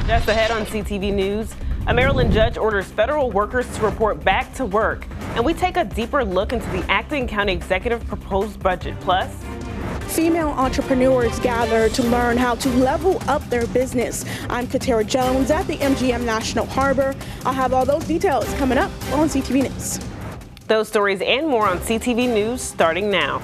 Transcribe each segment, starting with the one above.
Just ahead on CTV News, a Maryland judge orders federal workers to report back to work. And we take a deeper look into the acting county executive proposed budget. Plus, female entrepreneurs gather to learn how to level up their business. I'm Katara Jones at the MGM National Harbor. I'll have all those details coming up on CTV News. Those stories and more on CTV News starting now.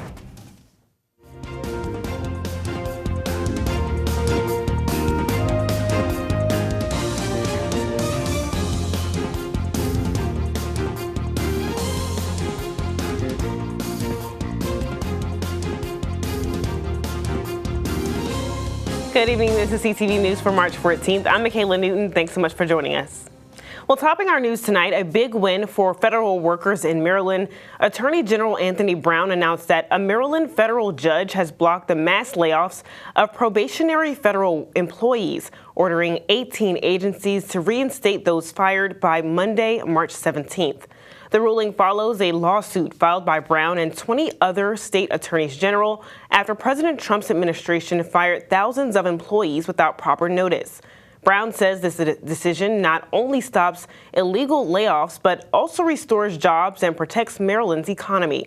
Good evening, this is CTV News for March 14th. I'm Michaela Newton. Thanks so much for joining us. Well, topping our news tonight, a big win for federal workers in Maryland. Attorney General Anthony Brown announced that a Maryland federal judge has blocked the mass layoffs of probationary federal employees, ordering 18 agencies to reinstate those fired by Monday, March 17th. The ruling follows a lawsuit filed by Brown and 20 other state attorneys general after President Trump's administration fired thousands of employees without proper notice. Brown says this decision not only stops illegal layoffs, but also restores jobs and protects Maryland's economy.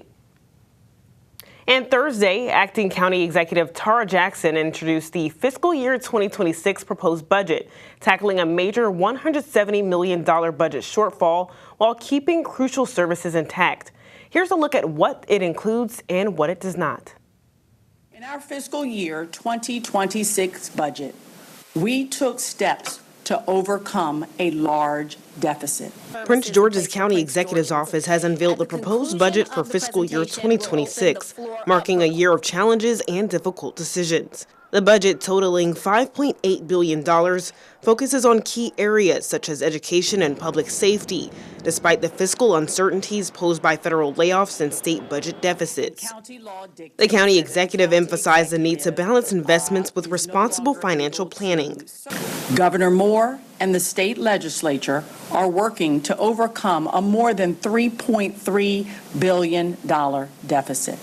And Thursday, Acting County Executive Tara Jackson introduced the fiscal year 2026 proposed budget, tackling a major $170 million budget shortfall while keeping crucial services intact. Here's a look at what it includes and what it does not. In our fiscal year 2026 budget, we took steps to overcome a large deficit. Prince George's County Executive's Office has unveiled the proposed budget for fiscal year 2026, marking a year of challenges and difficult decisions. The budget, totaling $5.8 billion, focuses on key areas such as education and public safety, despite the fiscal uncertainties posed by federal layoffs and state budget deficits. The county executive emphasized the need to balance investments with responsible financial planning. Governor Moore and the state legislature are working to overcome a more than $3.3 billion deficit.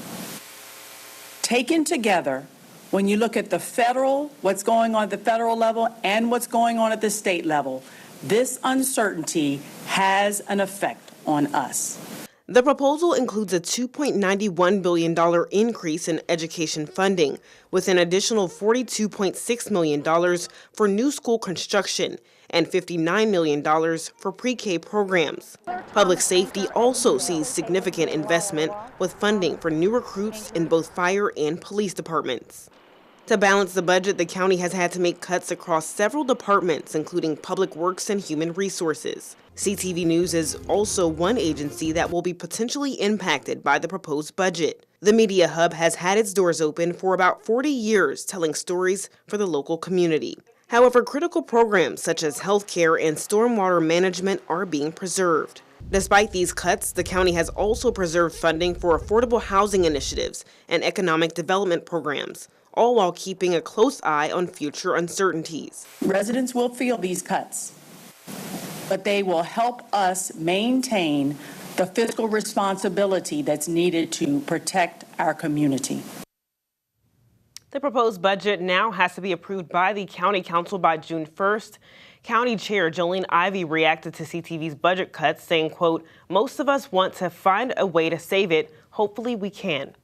Taken together, when you look at the federal, what's going on at the federal level and what's going on at the state level, this uncertainty has an effect on us. The proposal includes a $2.91 billion increase in education funding, with an additional $42.6 million for new school construction and $59 million for pre-K programs. Public safety also sees significant investment with funding for new recruits in both fire and police departments. To balance the budget, the county has had to make cuts across several departments, including Public Works and Human Resources. CTV News is also one agency that will be potentially impacted by the proposed budget. The Media Hub has had its doors open for about 40 years, telling stories for the local community. However, critical programs such as healthcare and stormwater management are being preserved. Despite these cuts, the county has also preserved funding for affordable housing initiatives and economic development programs, all while keeping a close eye on future uncertainties. Residents will feel these cuts, but they will help us maintain the fiscal responsibility that's needed to protect our community. The proposed budget now has to be approved by the County Council by June 1st. County Chair Jolene Ivey reacted to CTV's budget cuts, saying, quote, "Most of us want to find a way to save it. Hopefully we can."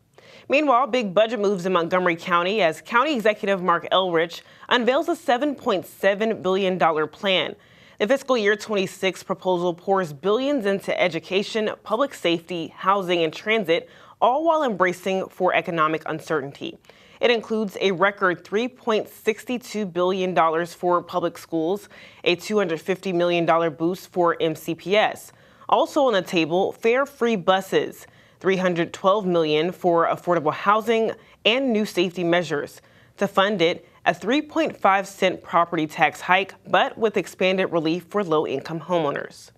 Meanwhile, big budget moves in Montgomery County as County Executive Mark Elrich unveils a $7.7 billion plan. The fiscal year 26 proposal pours billions into education, public safety, housing, and transit, all while embracing for economic uncertainty. It includes a record $3.62 billion for public schools, a $250 million boost for MCPS. Also on the table, fare-free buses, $312 million for affordable housing and new safety measures. To fund it, a 3.5-cent property tax hike, but with expanded relief for low-income homeowners.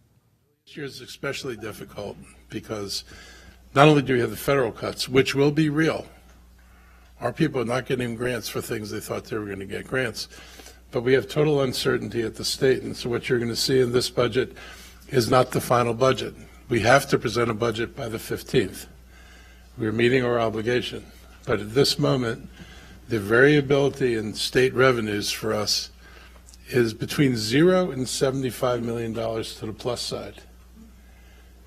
This year is especially difficult because not only do we have the federal cuts, which will be real. Our people are not getting grants for things they thought they were going to get grants, but we have total uncertainty at the state. And so what you're going to see in this budget is not the final budget. We have to present a budget by the 15th. We're meeting our obligation. But at this moment, the variability in state revenues for us is between $0 and $75 million to the plus side.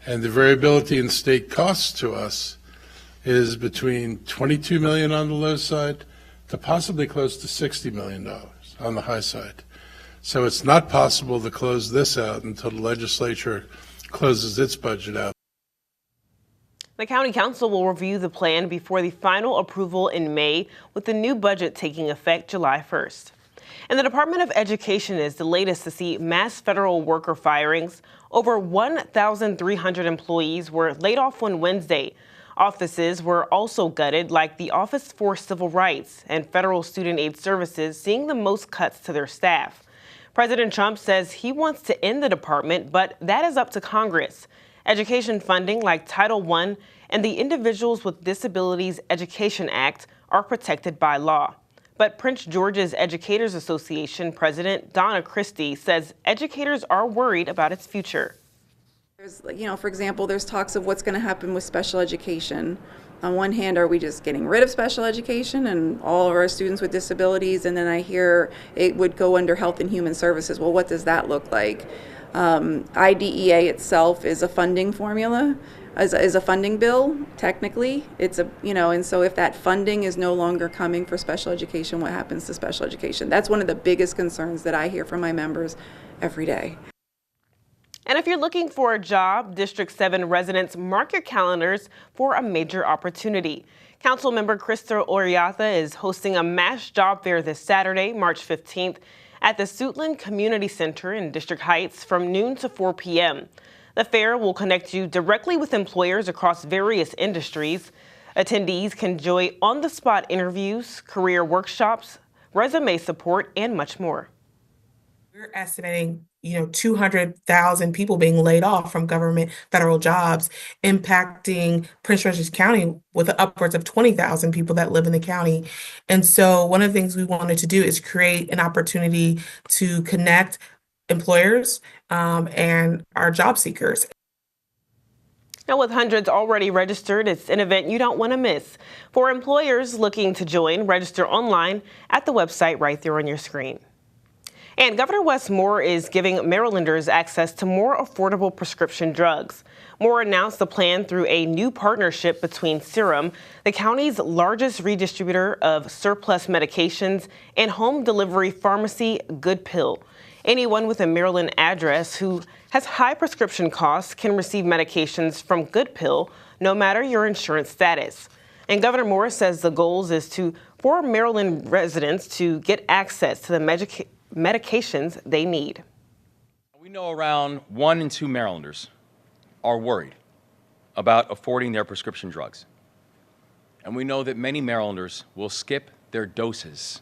And the variability in state costs to us is between $22 million on the low side to possibly close to $60 million on the high side. So it's not possible to close this out until the legislature closes its budget out. The County Council will review the plan before the final approval in May, with the new budget taking effect July 1st. And the Department of Education is the latest to see mass federal worker firings. Over 1,300 employees were laid off on Wednesday. Offices were also gutted, like the Office for Civil Rights and Federal Student Aid Services, seeing the most cuts to their staff. President Trump says he wants to end the department, but that is up to Congress. Education funding like Title I and the Individuals with Disabilities Education Act are protected by law. But Prince George's Educators Association President Donna Christie says educators are worried about its future. There's, for example, there's talks of what's going to happen with special education. On one hand, are we just getting rid of special education and all of our students with disabilities? And then I hear it would go under Health and Human Services. Well, what does that look like? IDEA itself is a funding formula, is a funding bill. Technically, it's and so if that funding is no longer coming for special education, what happens to special education? That's one of the biggest concerns that I hear from my members every day. And if you're looking for a job, District 7 residents, mark your calendars for a major opportunity. Councilmember Krista Oriatha is hosting a mass job fair this Saturday, March 15th, at the Suitland Community Center in District Heights from noon to 4 p.m. The fair will connect you directly with employers across various industries. Attendees can enjoy on-the-spot interviews, career workshops, resume support, and much more. We're estimating 200,000 people being laid off from government federal jobs, impacting Prince George's County with upwards of 20,000 people that live in the county. And so one of the things we wanted to do is create an opportunity to connect employers and our job seekers. Now, with hundreds already registered, it's an event you don't want to miss. For employers looking to join, register online at the website right there on your screen. And Governor Wes Moore is giving Marylanders access to more affordable prescription drugs. Moore announced the plan through a new partnership between Serum, the county's largest redistributor of surplus medications, and home delivery pharmacy Good Pill. Anyone with a Maryland address who has high prescription costs can receive medications from Good Pill, no matter your insurance status. And Governor Moore says the goal is for Maryland residents to get access to the medications they need. We know around 1 in 2 Marylanders are worried about affording their prescription drugs. And we know that many Marylanders will skip their doses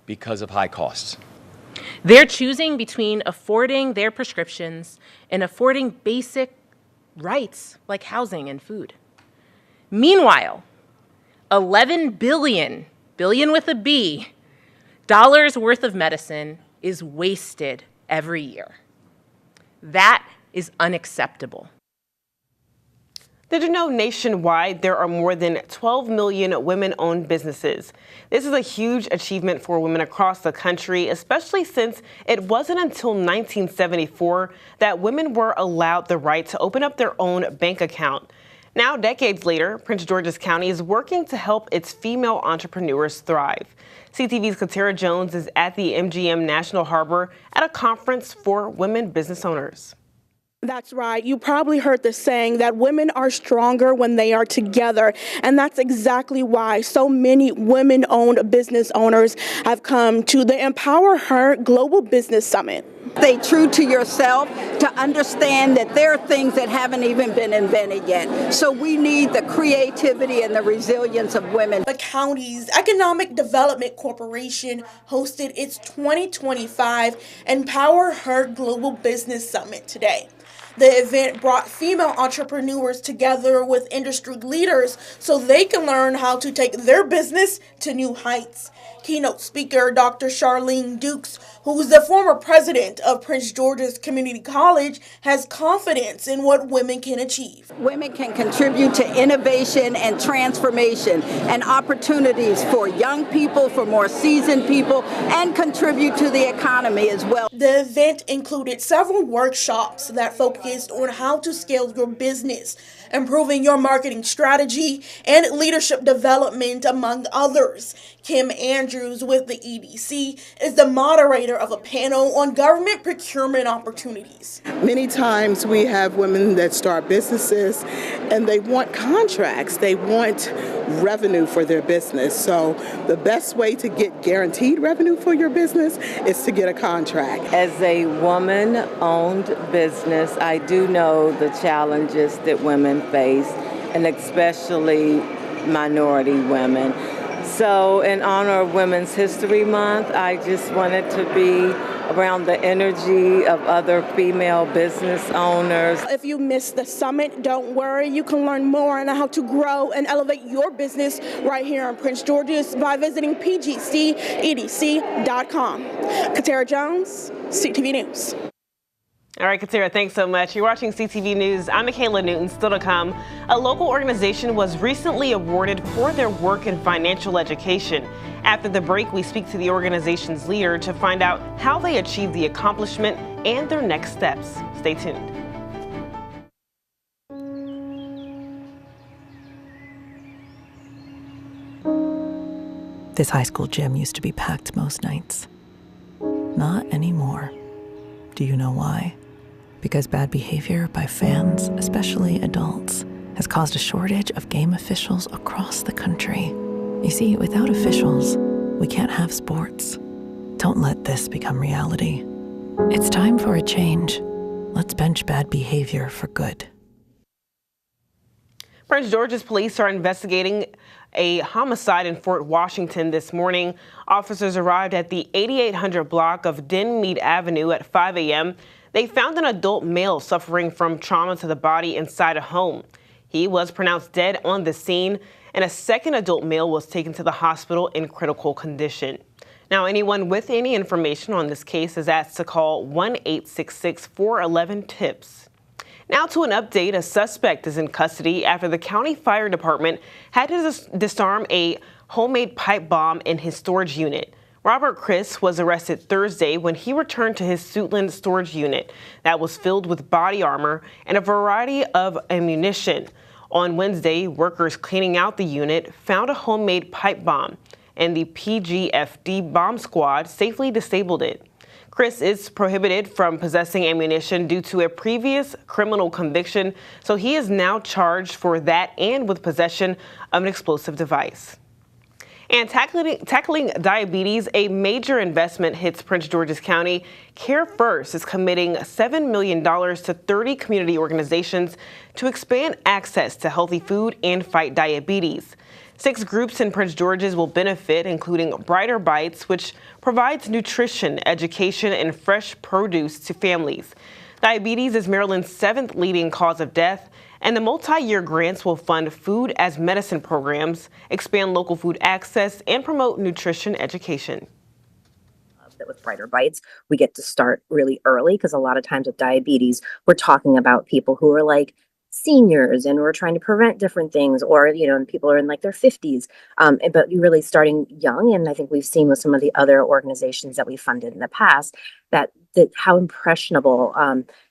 because of high costs. They're choosing between affording their prescriptions and affording basic rights like housing and food. Meanwhile, $11 billion with a B, dollars worth of medicine is wasted every year. That is unacceptable. Did you know nationwide there are more than 12 million women-owned businesses? This is a huge achievement for women across the country, especially since it wasn't until 1974 that women were allowed the right to open up their own bank account. Now, decades later, Prince George's County is working to help its female entrepreneurs thrive. CTV's Katera Jones is at the MGM National Harbor at a conference for women business owners. That's right. You probably heard the saying that women are stronger when they are together. And that's exactly why so many women-owned business owners have come to the Empower Her Global Business Summit. Stay true to yourself to understand that there are things that haven't even been invented yet. So we need the creativity and the resilience of women. The county's Economic Development Corporation hosted its 2025 Empower Her Global Business Summit today. The event brought female entrepreneurs together with industry leaders so they can learn how to take their business to new heights. Keynote speaker Dr. Charlene Dukes, who's the former president of Prince George's Community College, has confidence in what women can achieve. Women can contribute to innovation and transformation and opportunities for young people, for more seasoned people, and contribute to the economy as well. The event included several workshops that focused on how to scale your business, improving your marketing strategy, and leadership development, among others. Kim Andrews with the EDC is the moderator of a panel on government procurement opportunities. Many times we have women that start businesses and they want contracts. They want revenue for their business. So the best way to get guaranteed revenue for your business is to get a contract. As a woman-owned business, I do know the challenges that women face, and especially minority women. So in honor of Women's History Month, I just wanted to be around the energy of other female business owners. If you missed the summit, don't worry. You can learn more on how to grow and elevate your business right here in Prince George's by visiting PGCTV.com. Katara Jones, CTV News. All right, Katira, thanks so much. You're watching CTV News. I'm Michaela Newton. Still to come, a local organization was recently awarded for their work in financial education. After the break, we speak to the organization's leader to find out how they achieved the accomplishment and their next steps. Stay tuned. This high school gym used to be packed most nights. Not anymore. Do you know why? Because bad behavior by fans, especially adults, has caused a shortage of game officials across the country. You see, without officials, we can't have sports. Don't let this become reality. It's time for a change. Let's bench bad behavior for good. Prince George's police are investigating a homicide in Fort Washington this morning. Officers arrived at the 8800 block of Denmead Avenue at 5 a.m. They found an adult male suffering from trauma to the body inside a home. He was pronounced dead on the scene, and a second adult male was taken to the hospital in critical condition. Now, anyone with any information on this case is asked to call 1-866-411-TIPS. Now to an update, a suspect is in custody after the county fire department had to disarm a homemade pipe bomb in his storage unit. Robert Chris was arrested Thursday when he returned to his Suitland storage unit that was filled with body armor and a variety of ammunition. On Wednesday, workers cleaning out the unit found a homemade pipe bomb, and the PGFD bomb squad safely disabled it. Chris is prohibited from possessing ammunition due to a previous criminal conviction, so he is now charged for that and with possession of an explosive device. And tackling diabetes, a major investment hits Prince George's County. Care First is committing $7 million to 30 community organizations to expand access to healthy food and fight diabetes. 6 groups in Prince George's will benefit, including Brighter Bites, which provides nutrition, education, and fresh produce to families. Diabetes is Maryland's 7th leading cause of death, and the multi-year grants will fund food as medicine programs, expand local food access, and promote nutrition education. That with Brighter Bites, we get to start really early because a lot of times with diabetes, we're talking about people who are like seniors and we're trying to prevent different things, or, you know, and people are in like their 50s, but you're really starting young. And I think we've seen with some of the other organizations that we funded in the past that how impressionable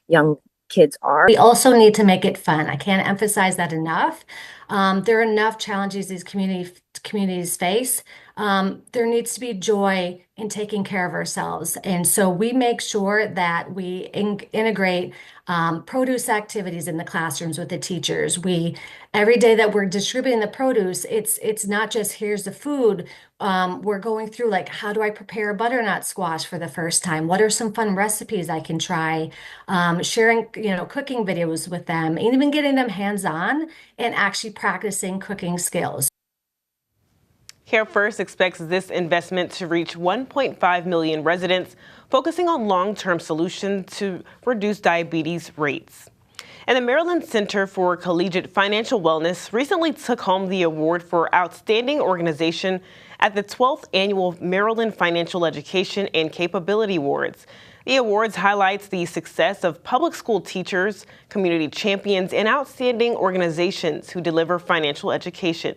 young kids are. We also need to make it fun. I can't emphasize that enough. There are enough challenges these communities face. There needs to be joy in taking care of ourselves. And so we make sure that we integrate produce activities in the classrooms with the teachers. Every day that we're distributing the produce, it's not just here's the food. We're going through like, how do I prepare a butternut squash for the first time? What are some fun recipes I can try? Sharing, cooking videos with them, and even getting them hands-on and actually practicing cooking skills. Care First expects this investment to reach 1.5 million residents, focusing on long-term solutions to reduce diabetes rates. And the Maryland Center for Collegiate Financial Wellness recently took home the award for Outstanding Organization at the 12th Annual Maryland Financial Education and Capability Awards. The awards highlights the success of public school teachers, community champions, and outstanding organizations who deliver financial education.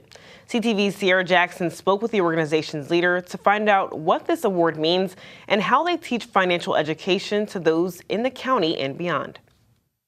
CTV's Sierra Jackson spoke with the organization's leader to find out what this award means and how they teach financial education to those in the county and beyond.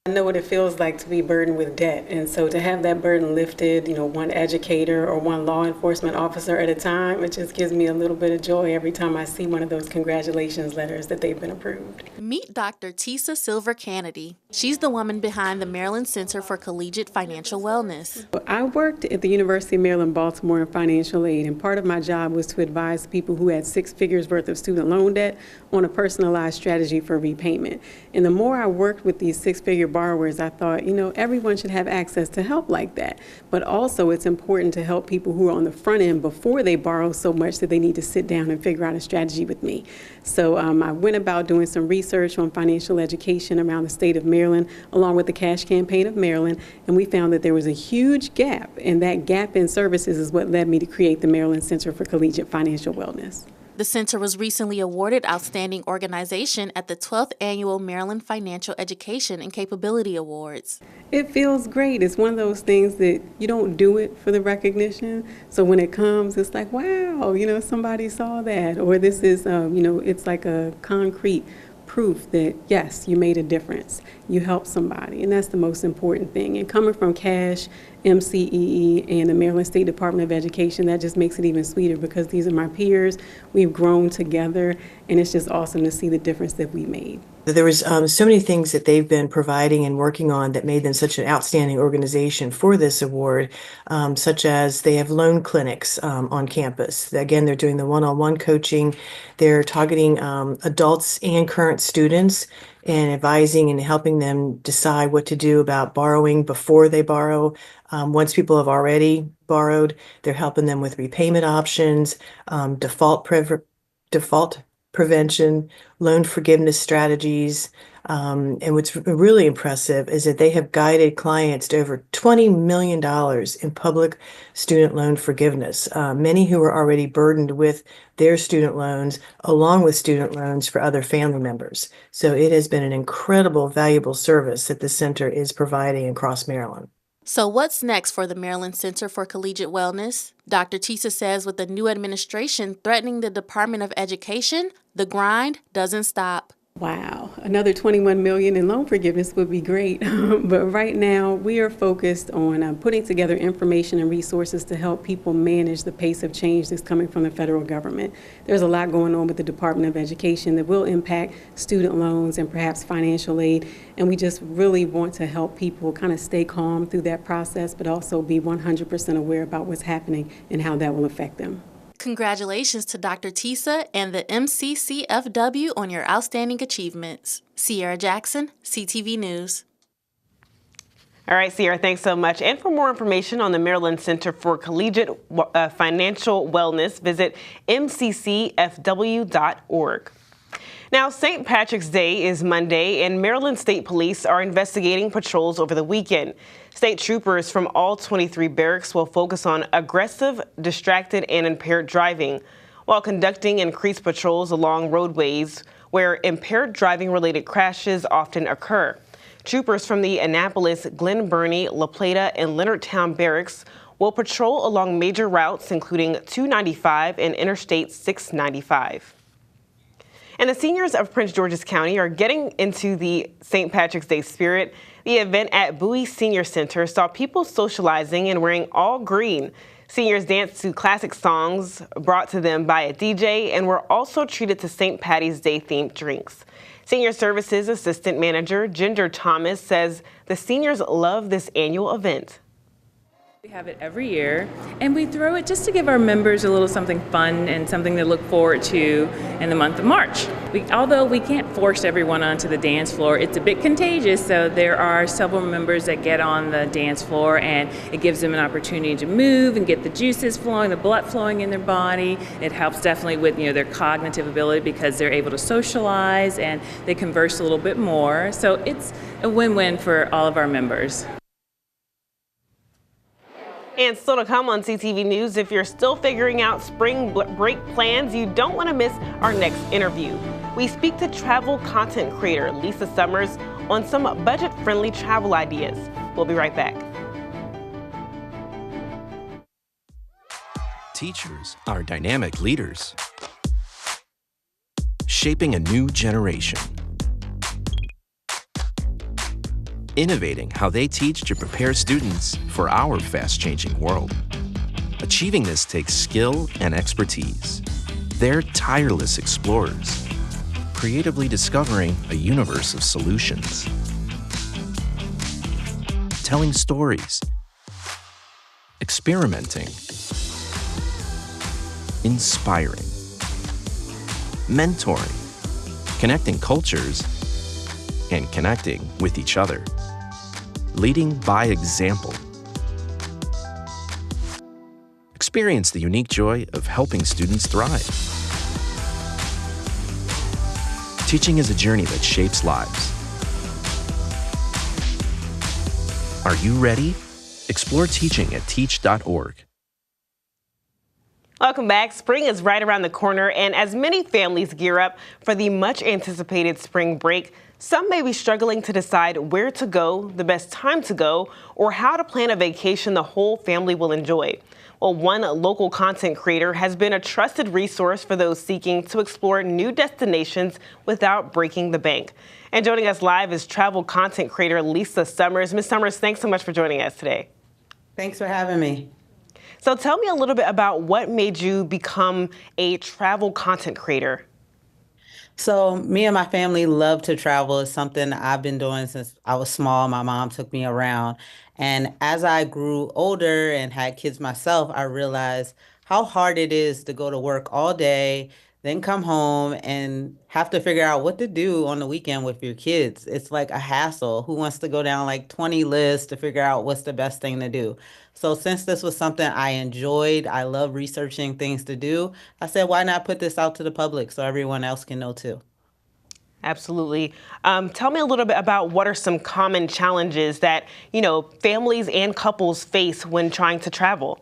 I know what it feels like to be burdened with debt, and so to have that burden lifted, one educator or one law enforcement officer at a time, it just gives me a little bit of joy every time I see one of those congratulations letters that they've been approved. Meet Dr. Tisa Silver-Kennedy. She's the woman behind the Maryland Center for Collegiate Financial Wellness. I worked at the University of Maryland, Baltimore in financial aid, and part of my job was to advise people who had 6 figures worth of student loan debt on a personalized strategy for repayment. And the more I worked with these 6-figure borrowers, I thought, everyone should have access to help like that. But also it's important to help people who are on the front end before they borrow so much that they need to sit down and figure out a strategy with me. So I went about doing some research on financial education around the state of Maryland, along with the Cash Campaign of Maryland, and we found that there was a huge gap, and that gap in services is what led me to create the Maryland Center for Collegiate Financial Wellness. The center was recently awarded Outstanding Organization at the 12th Annual Maryland Financial Education and Capability Awards. It feels great. It's one of those things that you don't do it for the recognition. So when it comes, it's like, wow, somebody saw that. Or this is, it's like a concrete proof that, yes, you made a difference. You helped somebody, and that's the most important thing. And coming from Cash, MCEE, and the Maryland State Department of Education, that just makes it even sweeter because these are my peers. We've grown together, and it's just awesome to see the difference that we made. There was so many things that they've been providing and working on that made them such an outstanding organization for this award, such as they have loan clinics on campus. Again, they're doing the one-on-one coaching. They're targeting adults and current students and advising and helping them decide what to do about borrowing before they borrow. Once people have already borrowed, they're helping them with repayment options, default prevention, loan forgiveness strategies. And what's really impressive is that they have guided clients to over $20 million in public student loan forgiveness, many who are already burdened with their student loans, along with student loans for other family members. So it has been an incredible, valuable service that the center is providing across Maryland. So what's next for the Maryland Center for Collegiate Wellness? Dr. Tisa says with the new administration threatening the Department of Education, the grind doesn't stop. Wow, another $21 million in loan forgiveness would be great. But right now we are focused on putting together information and resources to help people manage the pace of change that's coming from the federal government. There's a lot going on with the Department of Education that will impact student loans and perhaps financial aid. And we just really want to help people kind of stay calm through that process, but also be 100% aware about what's happening and how that will affect them. Congratulations to Dr. Tisa and the MCCFW on your outstanding achievements. Sierra Jackson, CTV News. All right, Sierra, thanks so much. And for more information on the Maryland Center for Collegiate Financial Wellness, visit mccfw.org. Now, St. Patrick's Day is Monday, and Maryland State Police are investigating patrols over the weekend. State troopers from all 23 barracks will focus on aggressive, distracted, and impaired driving, while conducting increased patrols along roadways where impaired driving-related crashes often occur. Troopers from the Annapolis, Glen Burnie, La Plata, and Leonardtown barracks will patrol along major routes, including 295 and Interstate 695. And the seniors of Prince George's County are getting into the St. Patrick's Day spirit. The event at Bowie Senior Center saw people socializing and wearing all green. Seniors danced to classic songs brought to them by a DJ and were also treated to St. Patty's Day themed drinks. Senior Services Assistant Manager Ginger Thomas says the seniors love this annual event. We have it every year, and we throw it just to give our members a little something fun and something to look forward to in the month of March. Although we can't force everyone onto the dance floor, it's a bit contagious, so there are several members that get on the dance floor, and it gives them an opportunity to move and get the juices flowing, the blood flowing in their body. It helps definitely with their cognitive ability because they're able to socialize and they converse a little bit more. So it's a win-win for all of our members. And still to come on CTV News, if you're still figuring out spring break plans, you don't want to miss our next interview. We speak to travel content creator Lisa Summers on some budget-friendly travel ideas. We'll be right back. Teachers are dynamic leaders, shaping a new generation. Innovating how they teach to prepare students for our fast-changing world. Achieving this takes skill and expertise. They're tireless explorers, creatively discovering a universe of solutions. Telling stories, experimenting, inspiring, mentoring, connecting cultures, and connecting with each other. Leading by example. Experience the unique joy of helping students thrive. Teaching is a journey that shapes lives. Are you ready? Explore teaching at teach.org. Welcome back. Spring is right around the corner, and as many families gear up for the much anticipated spring break, some may be struggling to decide where to go, the best time to go, or how to plan a vacation the whole family will enjoy. Well, one local content creator has been a trusted resource for those seeking to explore new destinations without breaking the bank. And joining us live is travel content creator Lisa Summers. Ms. Summers, thanks so much for joining us today. Thanks for having me. So tell me a little bit about what made you become a travel content creator. So me and my family love to travel. It's something I've been doing since I was small. My mom took me around. And as I grew older and had kids myself, I realized how hard it is to go to work all day, then come home and have to figure out what to do on the weekend with your kids. It's like a hassle. Who wants to go down like 20 lists to figure out what's the best thing to do? So since this was something I enjoyed, I love researching things to do, I said, why not put this out to the public so everyone else can know too? Absolutely. Tell me a little bit about what are some common challenges that, families and couples face when trying to travel.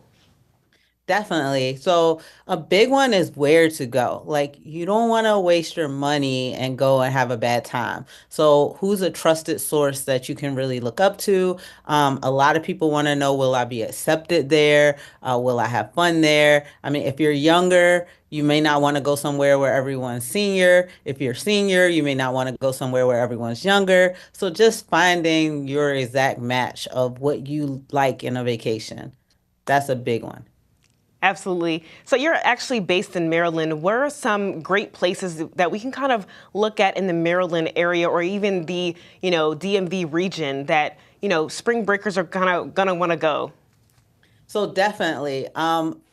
Definitely. So a big one is where to go. Like you don't want to waste your money and go and have a bad time. So who's a trusted source that you can really look up to? A lot of people want to know, will I be accepted there? Will I have fun there? I mean, if you're younger, you may not want to go somewhere where everyone's senior. If you're senior, you may not want to go somewhere where everyone's younger. So just finding your exact match of what you like in a vacation. That's a big one. Absolutely. So you're actually based in Maryland. Where are some great places that we can kind of look at in the Maryland area or even the, DMV region that, spring breakers are gonna want to go? So definitely.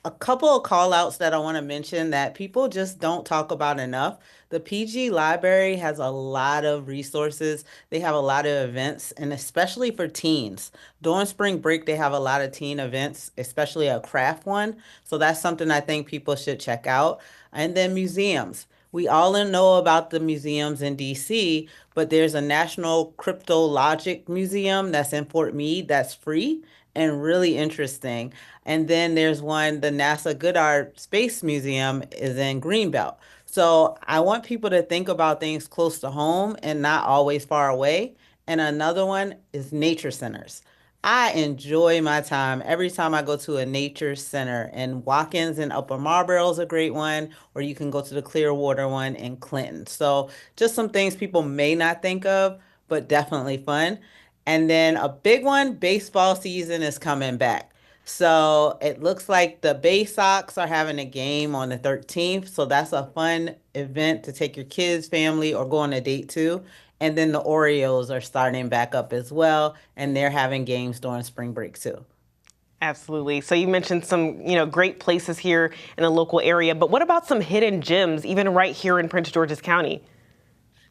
A couple of call outs that I want to mention that people just don't talk about enough. The PG Library has a lot of resources. They have a lot of events, and especially for teens. During spring break, they have a lot of teen events, especially a craft one. So that's something I think people should check out. And then museums. We all know about the museums in DC, but there's a National Cryptologic Museum that's in Fort Meade that's free and really interesting. And then there's one, the NASA Goddard Space Museum is in Greenbelt. So I want people to think about things close to home and not always far away. And another one is nature centers. I enjoy my time every time I go to a nature center, and Watkins in Upper Marlboro is a great one, or you can go to the Clearwater one in Clinton. So just some things people may not think of, but definitely fun. And then a big one, baseball season is coming back. So it looks like the Bay Sox are having a game on the 13th. So that's a fun event to take your kids, family, or go on a date to. And then the Orioles are starting back up as well, and they're having games during spring break too. Absolutely. So you mentioned some, great places here in the local area, but what about some hidden gems, even right here in Prince George's County?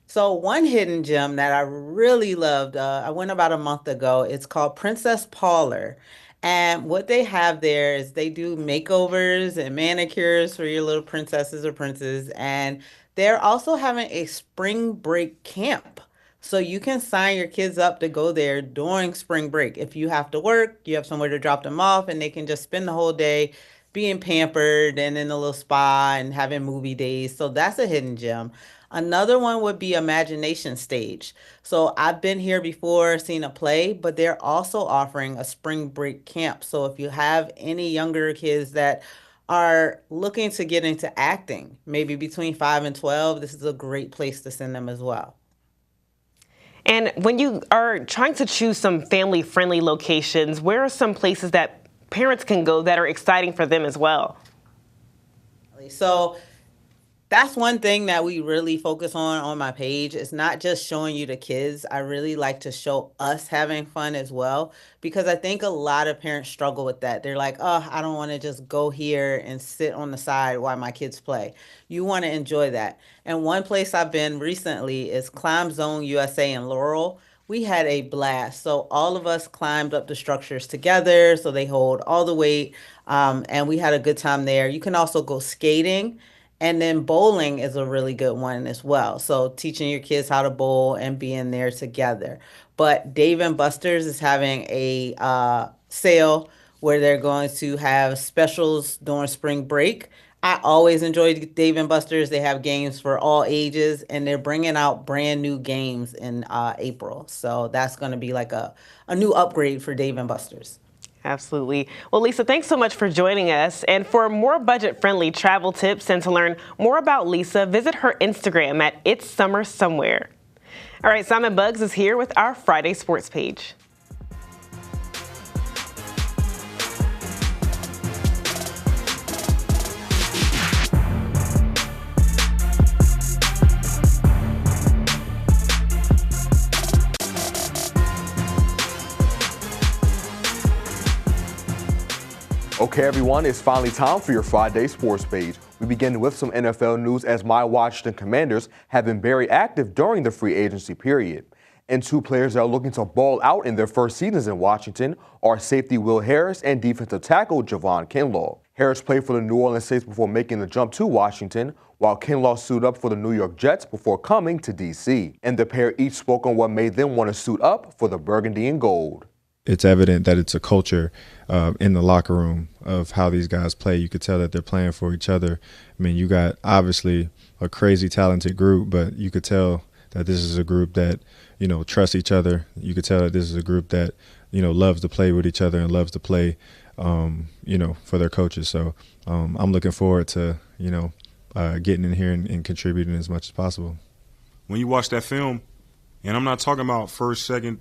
So one hidden gem that I really loved, I went about a month ago. It's called Princess Parlor. And what they have there is they do makeovers and manicures for your little princesses or princes. And they're also having a spring break camp. So you can sign your kids up to go there during spring break. If you have to work, you have somewhere to drop them off, and they can just spend the whole day being pampered and in a little spa and having movie days. So that's a hidden gem. Another one would be Imagination Stage. So I've been here before, seen a play, but they're also offering a spring break camp. So if you have any younger kids that are looking to get into acting, maybe between 5 and 12, this is a great place to send them as well. And when you are trying to choose some family-friendly locations, where are some places that parents can go that are exciting for them as well? So that's one thing that we really focus on my page. It's not just showing you the kids. I really like to show us having fun as well, because I think a lot of parents struggle with that. They're like, oh, I don't want to just go here and sit on the side while my kids play. You want to enjoy that. And one place I've been recently is Climb Zone USA in Laurel. We had a blast. So all of us climbed up the structures together, so they hold all the weight, and we had a good time there. You can also go skating. And then bowling is a really good one as well. So teaching your kids how to bowl and being there together. But Dave & Buster's is having a sale where they're going to have specials during spring break. I always enjoy Dave & Buster's. They have games for all ages, and they're bringing out brand new games in April. So that's going to be like a new upgrade for Dave & Buster's. Absolutely. Well, Lisa, thanks so much for joining us. And for more budget-friendly travel tips and to learn more about Lisa, visit her Instagram at It's Summer Somewhere. All right, Simon Buggs is here with our Friday Sports page. Okay, everyone, it's finally time for your Friday Sports page. We begin with some NFL news as my Washington Commanders have been very active during the free agency period. And two players that are looking to ball out in their first seasons in Washington are safety Will Harris and defensive tackle Javon Kinlaw. Harris played for the New Orleans Saints before making the jump to Washington, while Kinlaw suited up for the New York Jets before coming to D.C. And the pair each spoke on what made them want to suit up for the burgundy and gold. It's evident that it's a culture in the locker room of how these guys play. You could tell that they're playing for each other. I mean, you got obviously a crazy talented group, but you could tell that this is a group that, you know, trusts each other. You could tell that this is a group that, you know, loves to play with each other and loves to play, you know, for their coaches. So I'm looking forward to, you know, getting in here and contributing as much as possible. When you watch that film, and I'm not talking about first, second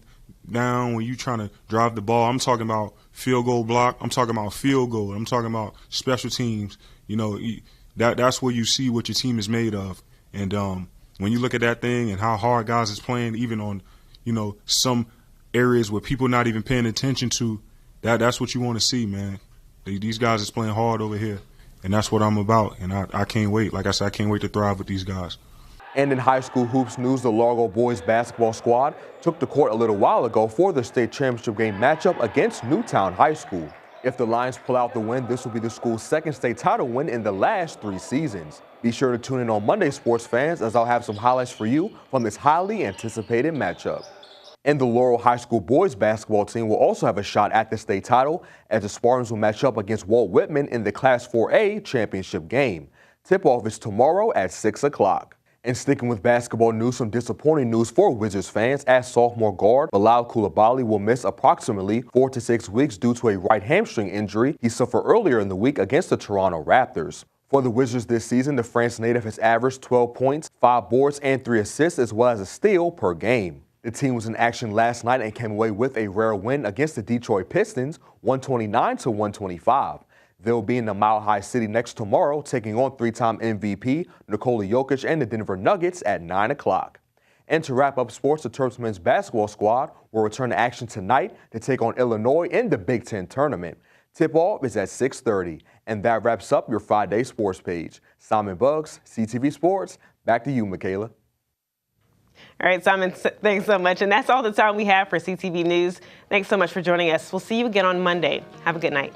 down when you trying to drive the ball. I'm talking about field goal block. I'm talking about field goal. I'm talking about special teams. You know, that's where you see what your team is made of. And when you look at that thing and how hard guys is playing, even on, you know, some areas where people not even paying attention to, that's what you want to see, man. These guys is playing hard over here, and that's what I'm about. And I can't wait. Like I said, I can't wait to thrive with these guys. And in high school hoops news, the Largo boys basketball squad took the court a little while ago for the state championship game matchup against Newtown High School. If the Lions pull out the win, this will be the school's second state title win in the last 3 seasons. Be sure to tune in on Monday, sports fans, as I'll have some highlights for you from this highly anticipated matchup. And the Laurel High School boys basketball team will also have a shot at the state title as the Spartans will match up against Walt Whitman in the Class 4A championship game. Tip-off is tomorrow at 6 o'clock. And sticking with basketball news, some disappointing news for Wizards fans as sophomore guard Bilal Coulibaly will miss approximately 4 to 6 weeks due to a right hamstring injury he suffered earlier in the week against the Toronto Raptors. For the Wizards this season, the France native has averaged 12 points, 5 boards, and 3 assists, as well as a steal per game. The team was in action last night and came away with a rare win against the Detroit Pistons, 129-125. They'll be in the Mile High City next tomorrow, taking on 3-time MVP Nikola Jokic and the Denver Nuggets at 9 o'clock. And to wrap up sports, the Terps men's basketball squad will return to action tonight to take on Illinois in the Big Ten tournament. Tip-off is at 6:30. And that wraps up your Friday sports page. Simon Buggs, CTV Sports. Back to you, Michaela. All right, Simon, thanks so much. And that's all the time we have for CTV News. Thanks so much for joining us. We'll see you again on Monday. Have a good night.